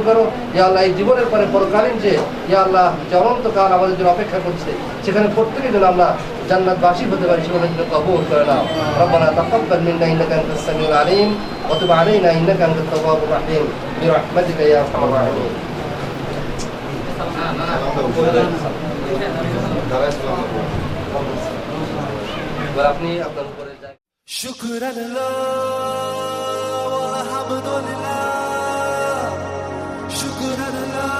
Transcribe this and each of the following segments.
করো। ইয়া আল্লাহ, এই জীবনের পরে পরকালীন যে ইয়া আল্লাহ যে অনন্তকাল আমাদের জন্য অপেক্ষা করছে, সেখানে প্রত্যেকের জন্য আমরা জান্নাতবাসী হতে পারি, সেগুলোর জন্য কবুল করে নাও। রব্বানা তাকাব্বাল মিন্না ইন্নাকা আনতাস সামিউল আলিম ওয়া তুব আলাইনা ইন্নাকা আনতাত তাওয়াবুর রাহিম বিরহমাতিকা ইয়া আরহামার রাহিমিন। এবার আপনি আপনার উপরে যান। শুকরাল্লাহ ওয়া হামদুলিল্লাহ, শুকরাল্লাহ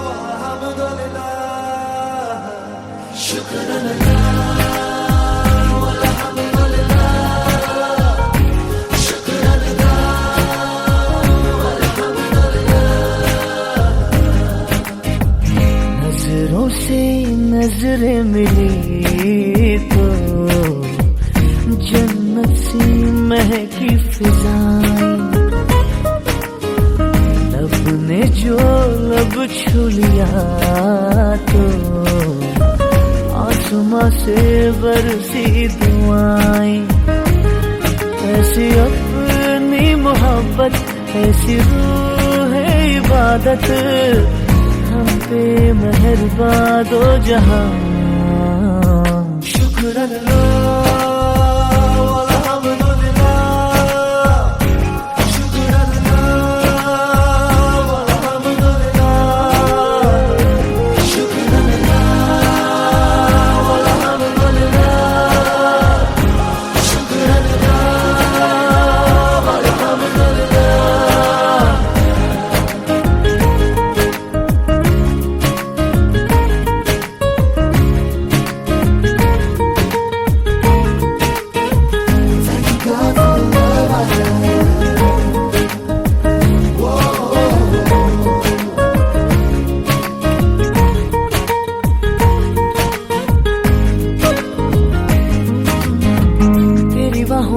ওয়া হামদুলিল্লাহ, শুকরাল্লাহ ওয়া হামদুলিল্লাহ, শুকরাল্লাহ ওয়া হামদুলিল্লাহ। नजरों से नजरें मिली तो जन्नत सी महकी फिजाएं, लब ने जो लब छू लिया तो आसमां से बरसी दुआएं। ऐसी अपनी मोहब्बत, ऐसी रूह है इबादत, हम पे मेहरबान दो जहां। शुक्राना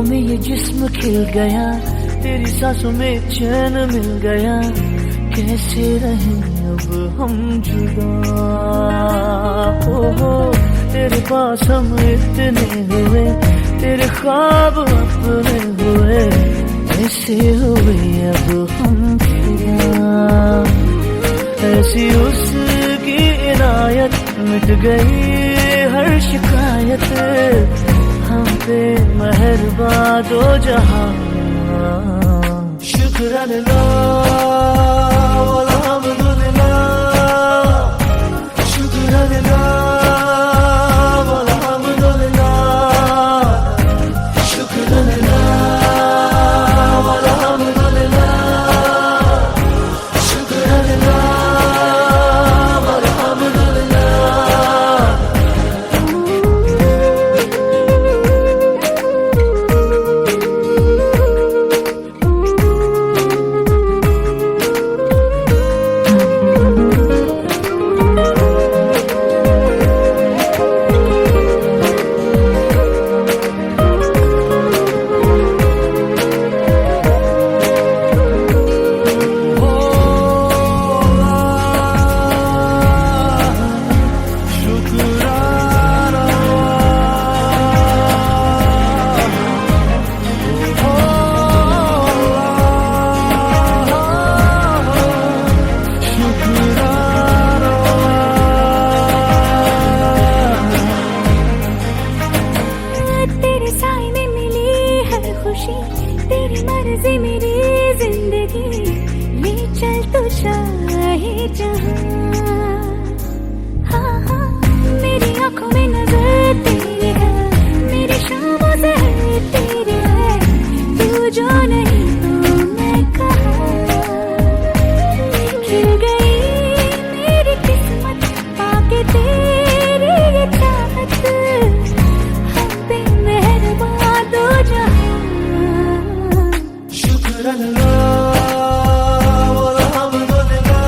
में ये जिस्म खिल गया, तेरी सांसों में चैन मिल गया, कैसे रहें अब हम जुदा। हो तेरे पास हम इतने हुए, तेरे ख्वाब अपने हुए, ऐसे हुए अब हम फिदा। ऐसी उसकी इनायत, मिट गई हर शिकायत, हम पे मेहरबान दो जहां। शुक्राना वल हम्दुलिल्लाह, शुक्राना वल हम्दुलिल्लाह, शुक्राना वल हम्दुलिल्लाह, शुक्राना वल हम्दुलिल्लाह। तेरी मर्जी मेरी जिंदगी, ले चल तू चाहे जहां। हाँ हाँ मेरी आंखों में नजर तेरी है, मेरी शामों से तेरी है, तू जो नहीं तो मैं कहाँ। खिल गई मेरी किस्मत पाके तेरी ये चाहत, हम पे मेहरबान दो जहां। शुक्राना वल हम्दुलिल्लाह,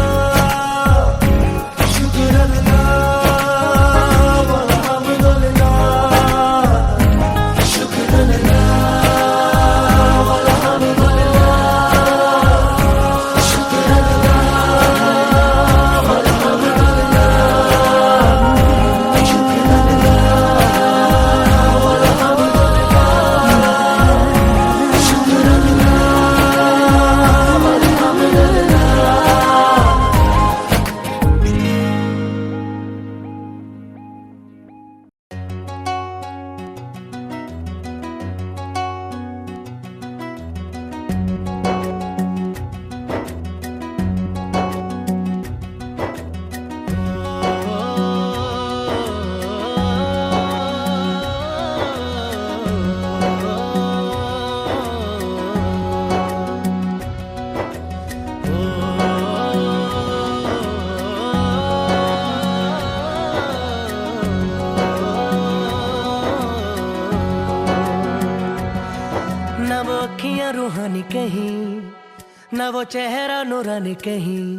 चेहरा नूरानी कहीं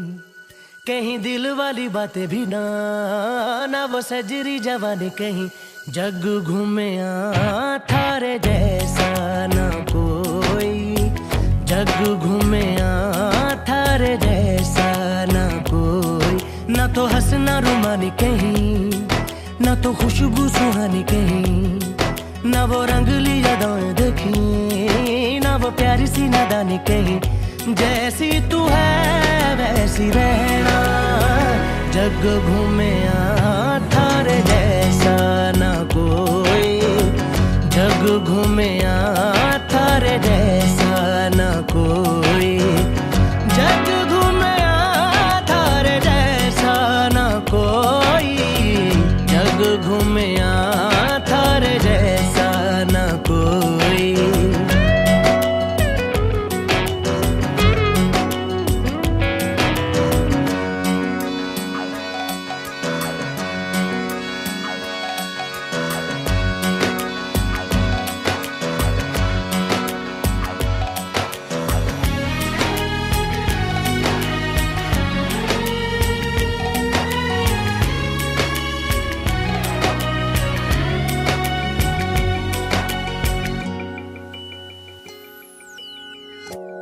कहीं दिल वाली बातें भी ना, ना वो सजरी जवानी कहीं। जग घूमे थारे जैसा ना कोई, जग घूमे थारे जैसा ना कोई। ना तो हंसना रुमानी कहीं, ना तो खुशबू सुहानी कहीं, ना वो रंगली यादें देखी, ना वो प्यारी सी नादानी कहीं। जैसी तू है वैसी रहना, जग घूमे थारे जैसा ना कोई, जग घूमे थारे जैसा ना कोई, जग घूमे थारे जैसा ना कोई, जग घूमे थारे जैसा ना कोई।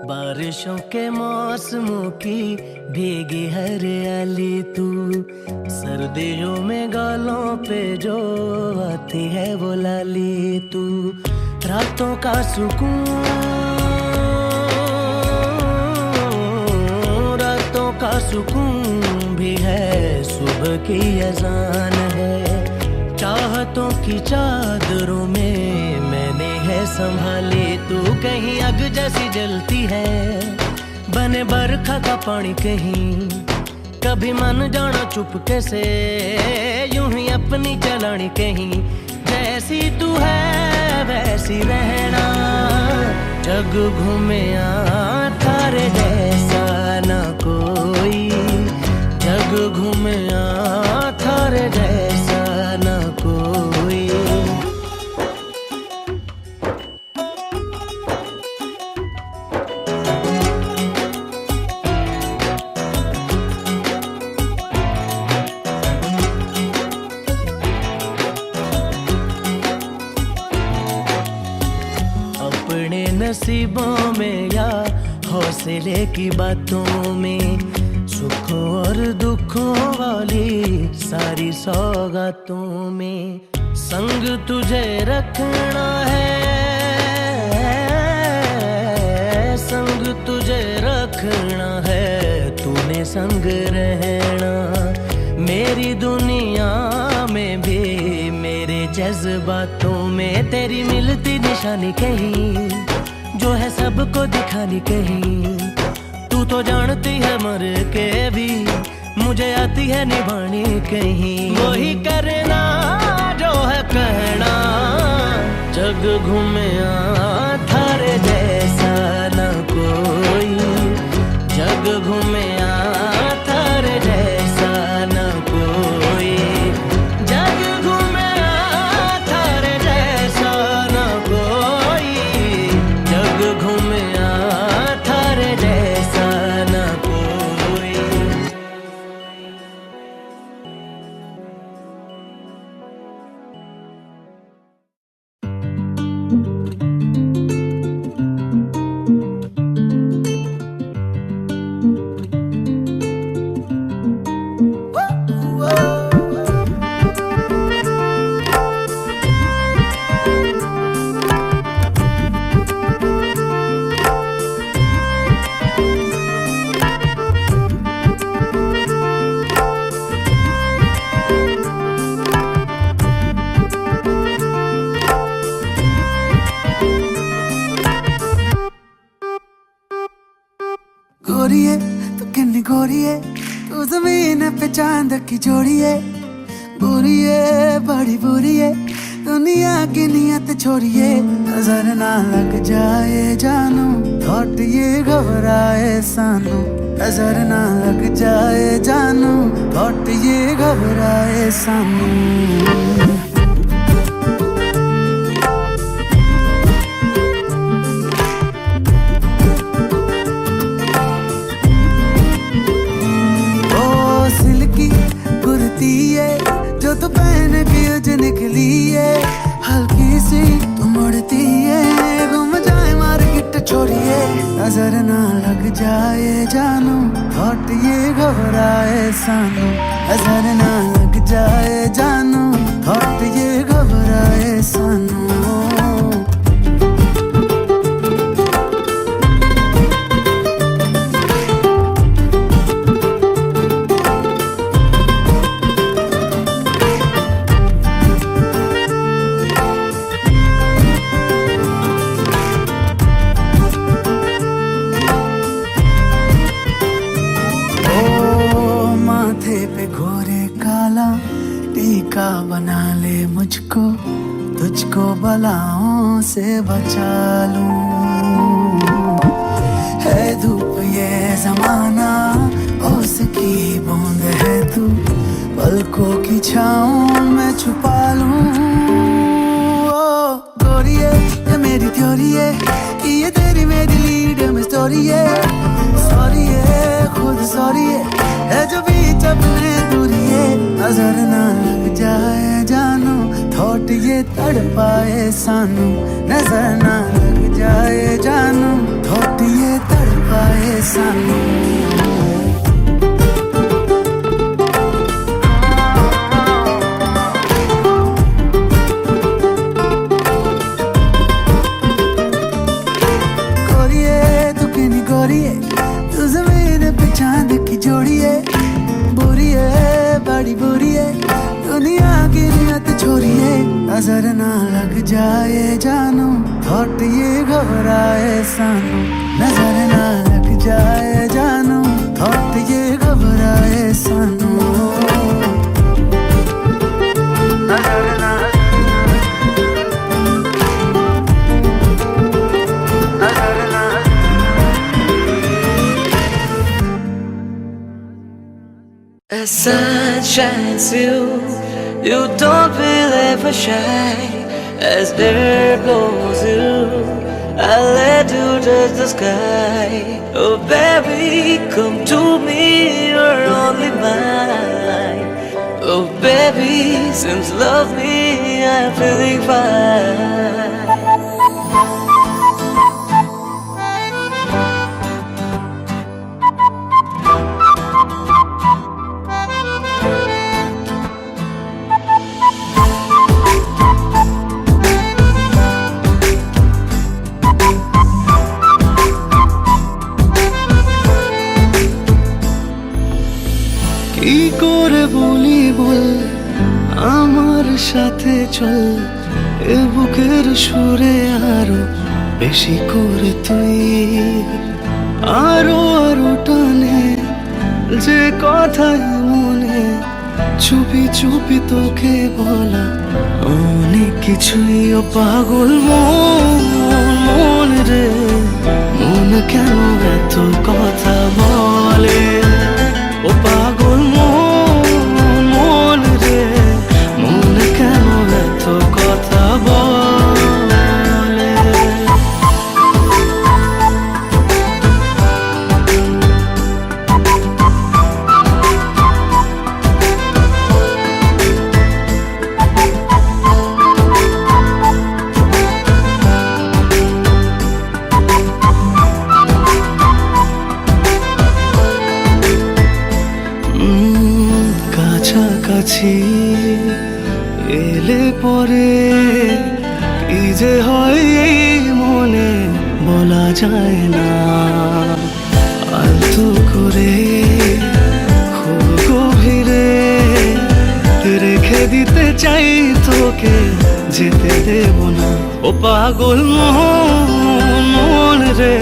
बारिशों के मौसमों की भीगी हरियाली तू, सर्दियों में गालों पे जो आती है वो लाली तू। रातों का सुकून, रातों का सुकून भी है, सुबह की अजान है। चाहतों की चादरों में मैंने है संभाली तू, कहीं आग जैसी जलती है, बने बरखा का पानी कहीं। कभी मन जाना चुपके से, यूं ही अपनी चलानी कहीं। जैसी तू है वैसी रहना, जग घूमे थारे जैसा ना कोई, जग घूमे थारे जैसा ना कोई। अपने नसीबों में या हौसले की बातों में, सुखों और दुखों वाली सारी सौगातों में संग तुझे रखना है, संग तुझे रखना है, तूने संग रहना। मेरी दुनिया में भी मेरे जज्बातों में तेरी मिलती निशानी कहीं, जो है सबको दिखानी कहीं। तू तो जानती है मर के भी मुझे आती है निभानी कहीं। वही करना जो है कहना, जग घूमे थारे जैसा ना कोई, जग घूमे थारे जैसा ना कोई, जग घूमे थारे जैसा ना कोई, जग घूमे थारे जैसा ना कोई। गोरिए तू किन्नी गोरिए, तू जमीन पे चांद की जोड़िए। बुरिए बड़ी बुरिए, दुनिया की नियत छोड़िए। नजर ना लग जाए जानू, थॉट ये घबराए सानू। नजर ना लग जाए जानू, थॉट ये घबराए सानू। निकली ये हल्की सी तुम उड़ती है, गुम जाए मार्केट छोड़िए, नजर ना लग जाए जानू, थॉट ये घबराए सानू, नजर ना लग जाए जानू, थॉट ये घबराए सानू। टीका बना ले मुझको, तुझको बलाओं से बचा लूं, है धूप ये जमाना, उसकी बूंद है तू, पलकों की छाँव में छुपा लूं। ओ गोरिये ये मेरी थ्योरी है कि ये तेरी मेरी लीड में स्टोरी है, सॉरी है खुद सॉरी है जो बीच अपने दूरी है, नजर ना लग जाए जानू, थॉट ये तड़पाए सानू, नजर ना लग जाए जानू, थॉट ये तड़पाए सानू। गोरिये तू किनी गोरिये, तू जमीन पे चांद की जोड़ी है, बुरी है बड़ी बुरी है दुनिया की नियत छोरी है, नजर ना लग जाए जानू, थॉट ये घबराए सानू, नजर ना लग जाए जानू, थॉट ये घबराए सानू, नजर ना As sun shines through, you don't feel ever shy. As air blows you, I let you touch the sky. Oh baby, come to me, you're only mine. Oh baby, since love me, I'm feeling fine. কি করে বলি বল আমার সাথে চল, এ বুকের সুরে আরো বেশি করে তুই, আরো আরো টানে যে কথাই মনে, চুপি চুপি তোকে বলা অনেক কিছুই, ও পাগল মন রে, মন কেন এত কথা বলে, ও পাগল মন রে, মন কেন এত কথা বলে। কাছাকাছি এলে পরে কি যে হয় মনে বলা যায় না, আলতু করে খুব গভীরে রেখে দিতে চাই তোকে, যেতে দেব না, ও পাগল মন রে,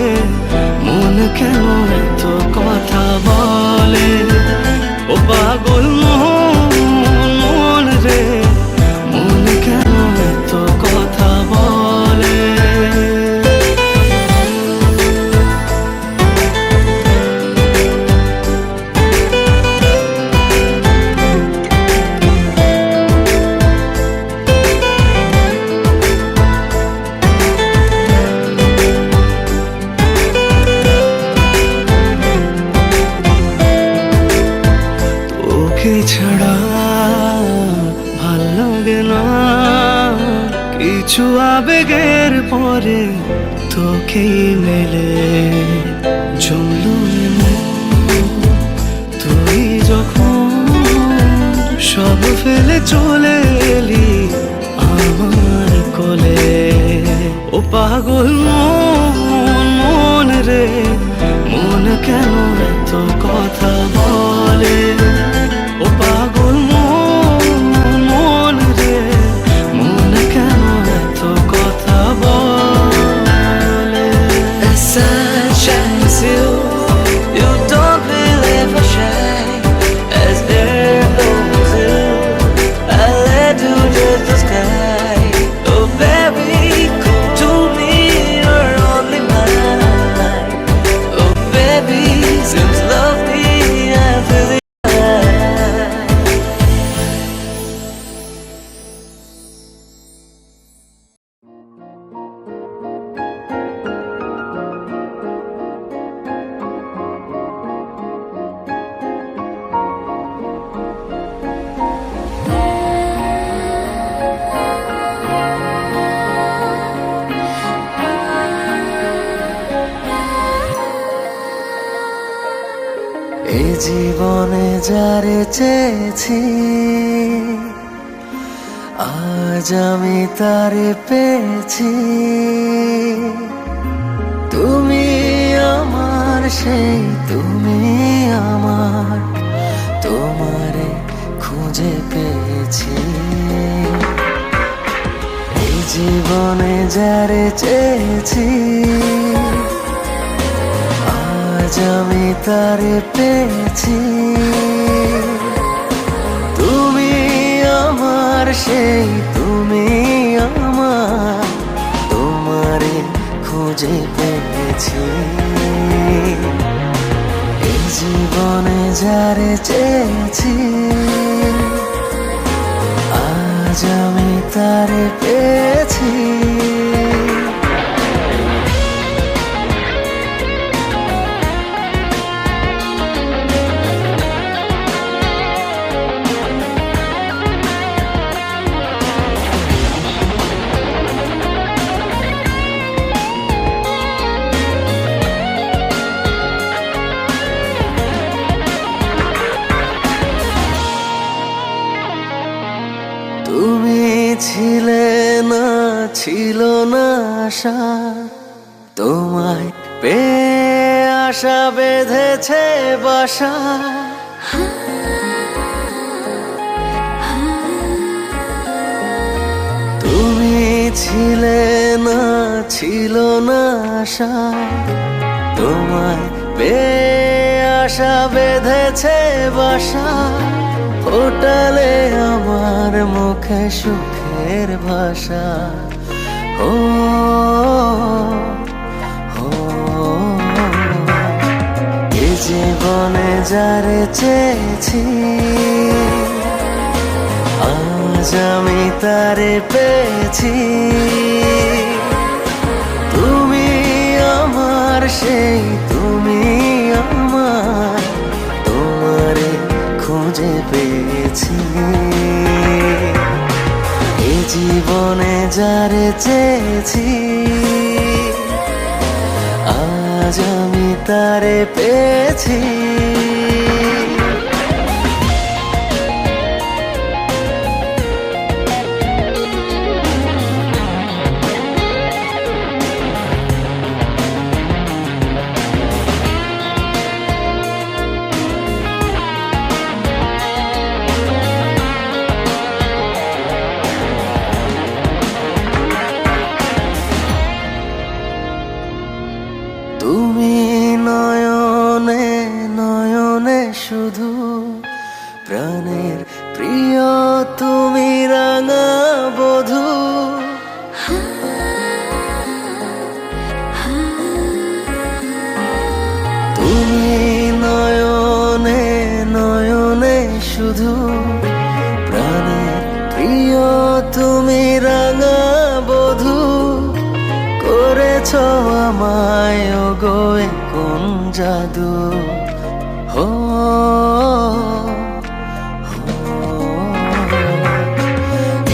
মন কেন এত কথা বলে, ও পাগল মন রে, মন কেন এত কথা বলে। কিছু আবেগের পরে তোকেই মেলে জমলো তুই যখন সব ফেলে চলে এলি আমার কোলে। ও পাগল মন রে, মন কেন এত কথা বলে? ও পাগল মন রে, মন কেন এত কথা বলে? The sun shines you, you don't believe I shine. As air blows you, I let you touch the sky. Oh baby, come to me, you're only mine. Oh baby, seems lovely after the এই জীবনে যারে চেয়েছি আজ আমি তারে পেয়েছি। তুমি আমার সেই তুমি আমার, তোমারে খুঁজে পেয়েছি। এই জীবনে যারে চেয়েছি আজ আমি তারে পেয়েছি। তুমি আমার সেই তুমি আমার, তোমারে খুঁজে পেয়েছি। এই জীবনে যারে চেয়েছি আজ আমি তারে পেয়েছি। তুমি ছিলে না, ছিল না আশা, তোমায় পেয়ে আশা বেঁধেছে বাসা। তুমি ছিলে না, ছিল না আশা, তোমায় পেয়ে আশা বেঁধেছে বাসা। ফোটালে আমার মুখে সুখের ভাষা। ও এ জীবনে যারে চেয়েছি আজ আমি তারে পেয়েছি। তুমি আমার সেই তুমি আমার, তোমারে খুঁজে পেয়েছি। এই জীবনে যারে চেয়েছি আজ আমি তারে পেয়েছি। তুমি নয়নে নয়নে শুধু প্রাণের প্রিয়, তুমি রাঙা বধূ। তুমি নয়নে নয়নে শুধু প্রাণের প্রিয়, তুমি রাঙা বধূ। করেছ আমায় ওগো কোন জাদু। হো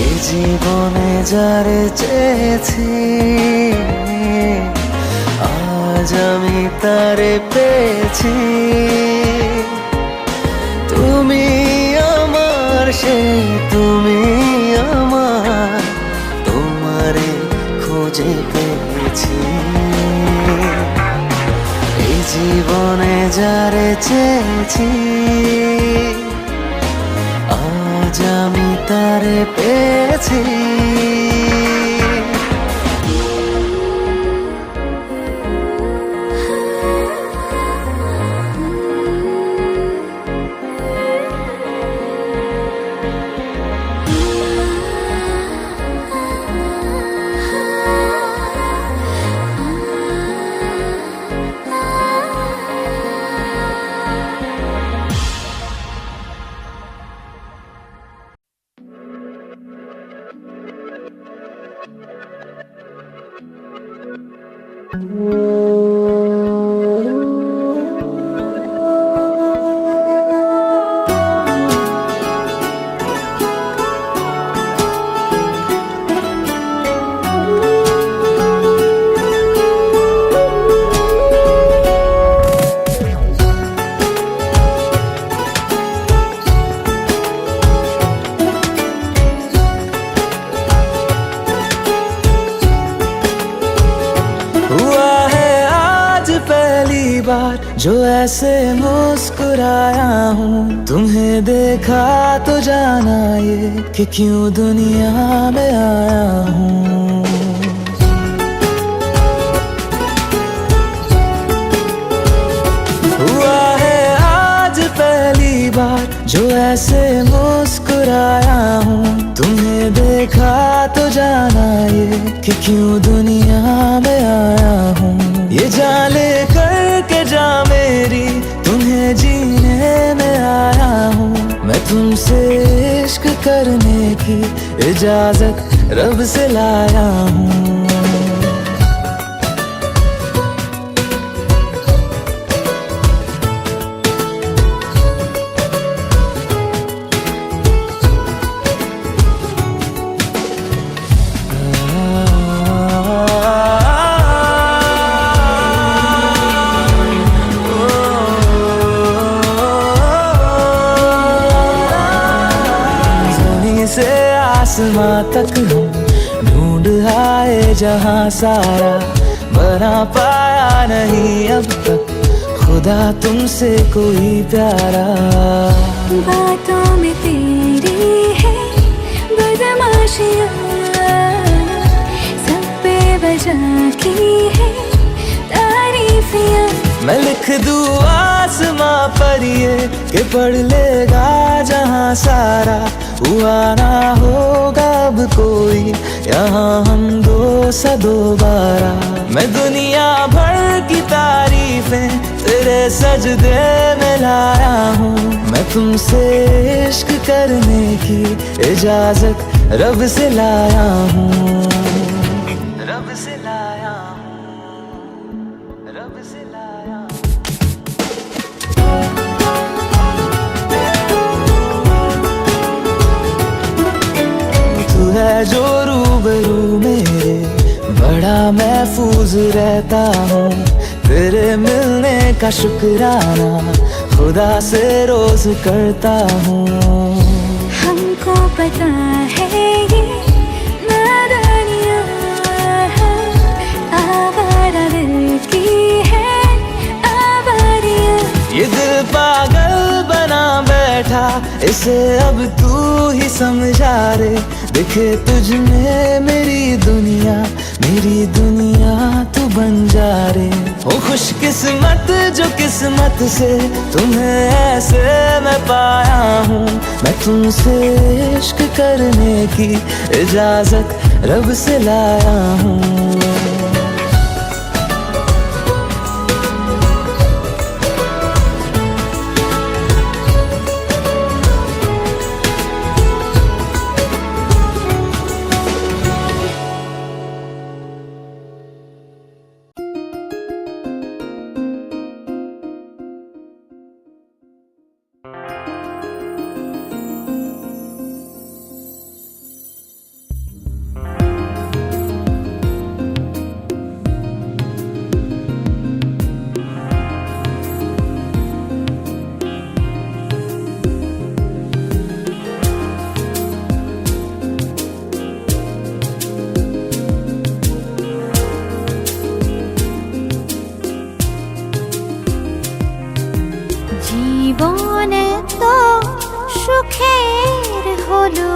এই জীবনে যারে চেয়েছি, আজ আমি তারে পেয়েছি। তুমি আমার সেই, তুমি আমার, তোমারে খুঁজে পেয়েছি। এই জীবনে যারে চেয়েছি, আজ আমি তারে পেয়েছি। जो ऐसे मुस्कुराया हूँ, तुम्हें देखा तो जाना ये कि क्यों दुनिया में आया हूँ। हुआ है आज पहली बार जो ऐसे मुस्कुराया हूँ, तुम्हें देखा तो जाना ये कि क्यों दुनिया में आया हूँ। ये जान लेकर के जा मेरी, तुम्हें जीने में आया हूँ। मैं तुमसे इश्क करने की इजाजत रब से लाया हूँ। आसमां तक हम ढूंढ आए जहां सारा, बना पाया नहीं अब तक खुदा तुमसे कोई प्यारा। बातों में तेरी है बदमाशियाँ, सब बेवजह की है तारीफियाँ। मैं लिख दूँ आसमां पर ये कि पढ़ लेगा जहां सारा, हुआ ना होगा अब कोई यहाँ हम दो सा दोबारा। मैं दुनिया भर की तारीफें तेरे सजदे में लाया हूँ। मैं तुमसे इश्क करने की इजाजत रब से लाया हूँ। रब से लाया हूँ, रब से लाया हूँ। है जो रूबरू मेरे, बड़ा महफूज रहता हूँ। तेरे मिलने का शुक्राना खुदा से रोज करता हूँ। हमको पता है ये नादानियाँ आवारा दिल की है आवारियाँ। ये दिल पागल बना बैठा, इसे अब तू ही समझा रे। दिखे तुझ में मेरी दुनिया तू बन जा रे। ओ खुशकिस्मत जो किस्मत से तुम्हें ऐसे मैं पाया हूँ। मैं तुमसे इश्क करने की इजाजत रब से लाया हूँ। জীবন তো সুখের হলো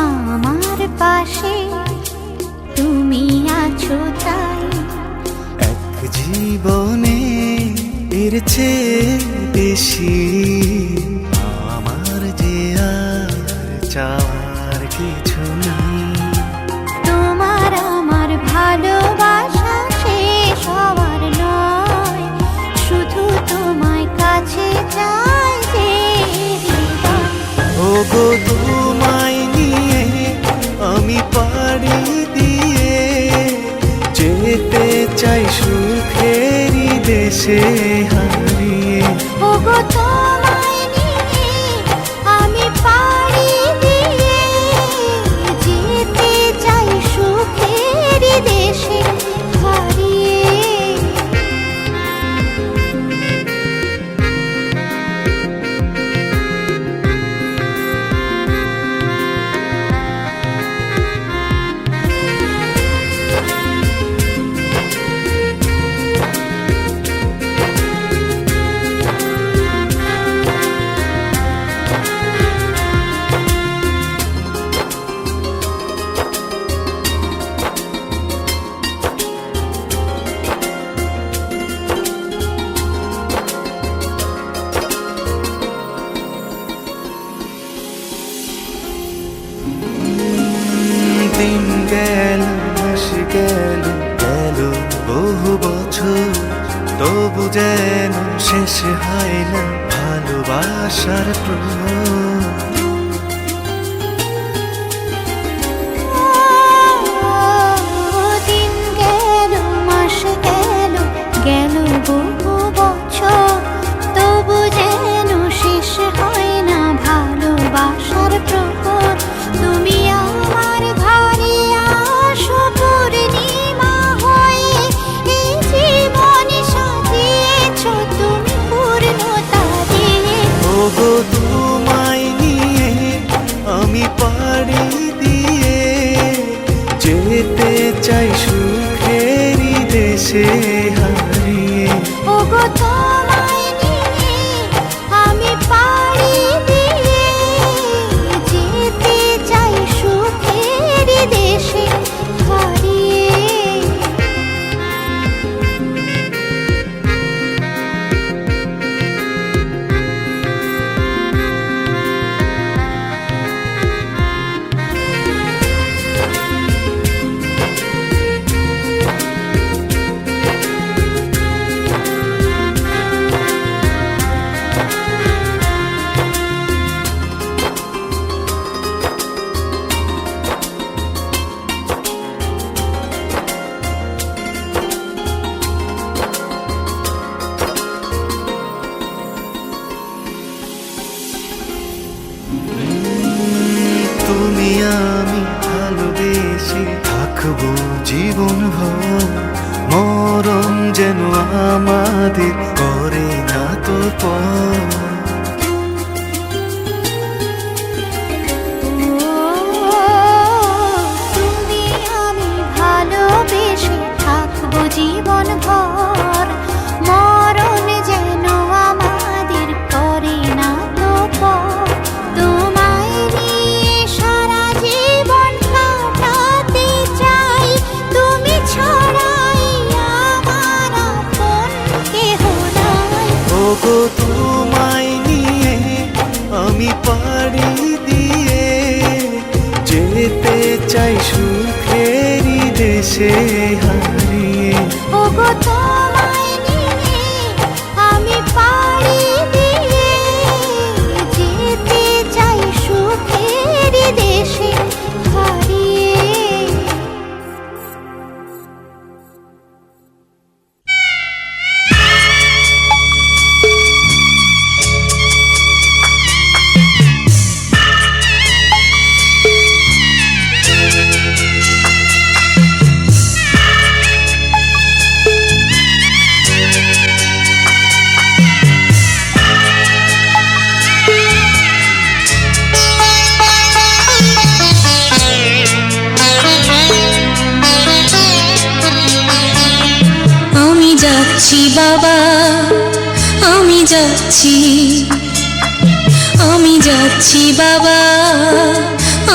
আমার পাশে তুমি আছো তাই। এক জীবনে এর চেয়ে বেশি আমার যে আর চাওয়ার কিছু নেই। তোমার আমার ভালোবাসা শেষ হওয়ার নয়, শুধু তোমায় কাছে চাই যে হৃদয়। ওগো তোমায় নিয়ে আমি পাড়ি দিয়ে যেতে চাই সুখেরই দেশে হারিয়ে। ওগো তোমায় নিয়ে আমি পাড়ি দিয়ে যেতে চাই সুখের দেশে হারিয়ে। দিন গেল মাস গেল গেল বহু বছর, তবু যেন শেষ হয় না ভালোবাসার প্রহর। দিন গেল মাস গেল গেল বহু বছর, তবু যেন শেষ হয় না ভালোবাসার প্রহর। তুমি আমার ঘরে আসো পূর্ণিমা হয়ে, এই জীবন সাজিয়েছ তুমি পূর্ণতা দিয়ে। ওগো তোমায় নিয়ে আমি পাড়ি দিয়ে যেতে চাই সুখেরই দেশে হারিয়ে। ওগো তোমায় নিয়ে আমি পাড়ি দিয়ে যেতে চাই সুখের দেশে হারিয়ে। তুমি আমি ভালোবেসে থাকবো জীবন ভর, মরণ যেন আমাদের করে না তো পর। তুমি আমি ভালোবেসে থাকবো জীবন ভর, মরণ যেন আমাদের করে না তো পর। তোমায় নিয়ে সারা জীবন কাটাতে চাই, তুমি ছাড়াই আমার আপন কেহ নাই। ওগো তোমায় নিয়ে আমি পাড়ি দিয়ে যেতে চাই সুখেরই দেশে হারিয়ে। ওগো তোমায় নিয়ে আমি পাড়ি দিয়ে যেতে চাই সুখের দেশে হারিয়ে। যাচ্ছি বাবা, আমি যাচ্ছি, আমি যাচ্ছি বাবা,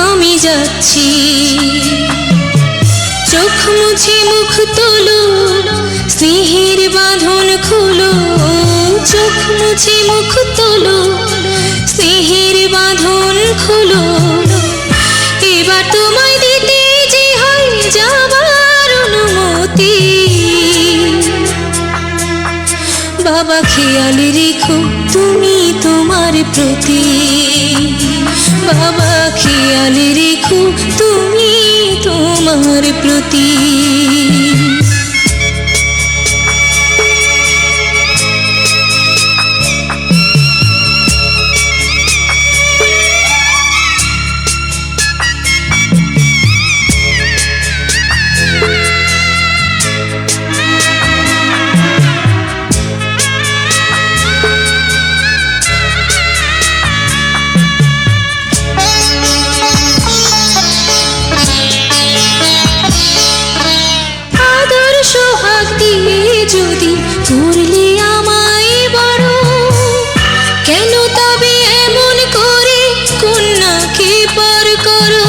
আমি যাচ্ছি। চোখ মুছে মুখ তোলো, স্নেহের বাঁধন খোলো, চোখ মুছে মুখ তোলো, স্নেহের বাঁধন খোলো। এবার তোমায় দিতে যে হয় যাবার অনুমতি, বাবা খেয়াল রেখো তুমি তোমার প্রতি, বাবা খেয়াল রেখো তুমি তোমার প্রতি। যদি করলে আমায় বড়, কেন তবে এমন করে কন্যাকে পর করো?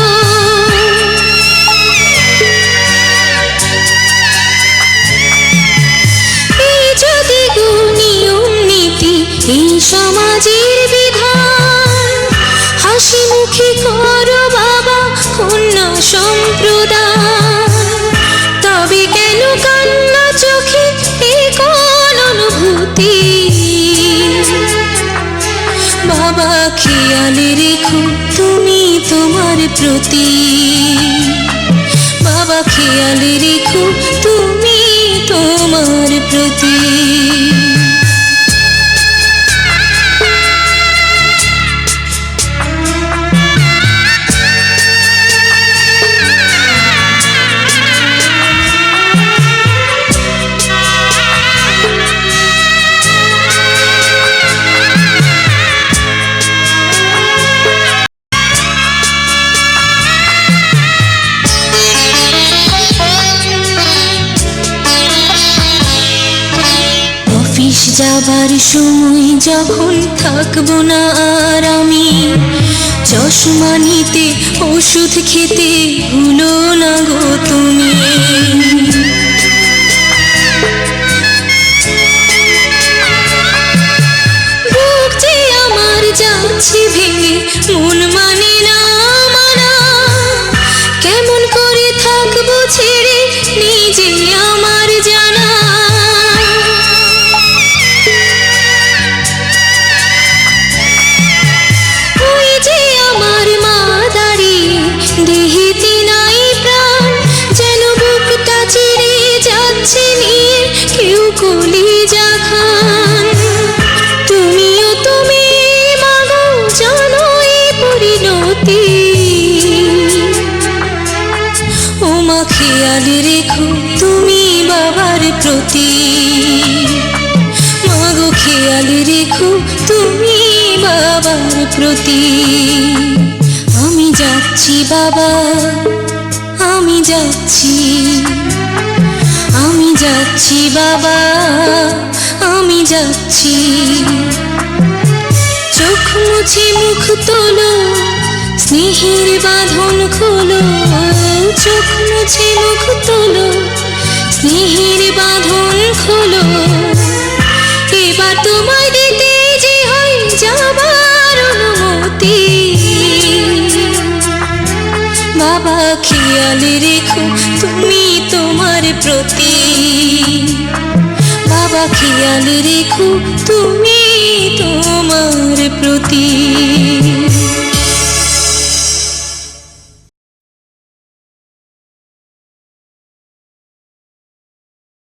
এই যদি নিয়ম নীতি, এই সমাজের বিধান, হাসি মুখে করো বাবা কন্যা সম্প্রদান, তবে কেন কান্না চোখে কোন অনুভূতি? বাবা খেয়াল রেখো তুমি তোমার প্রতি, বাবা খেয়াল রেখো তুমি তোমার প্রতি। যাবার সময় যখন থাকবো না আর আমি, চশমা নিতে ওষুধ খেতে ভুলো না গো তুমি। বুক যে আমার যাচ্ছে ভেঙে, মন মানে না মানা, কেমন করে থাকবো ছেড়ে নিজে আমার জানা। দেহেতে নাই প্রাণ, যেন বুকটা চিরে যাচ্ছে নিয়ে কেউ কলিজা খান। তুমিও তুমি মাগো জানো এই পরিণতি, ও মা খেয়াল রেখো তুমি বাবার প্রতি, মাগো খেয়াল রেখো তুমি বাবার প্রতি। আমি যাচ্ছি বাবা, আমি যাচ্ছি, আমি যাচ্ছি বাবা, আমি যাচ্ছি। চোখ মুছে মুখ তোলো, স্নেহের বাঁধন খোলো, চোখ মুছে মুখ তোলো, স্নেহের বাঁধন খোলো। এবার তোমায় দিতে যে হয় যাবার অনুমতি, বাবা খেয়াল রেখো তুমি তোমার প্রতি, বাবা খেয়াল রেখো তুমি তোমার প্রতি।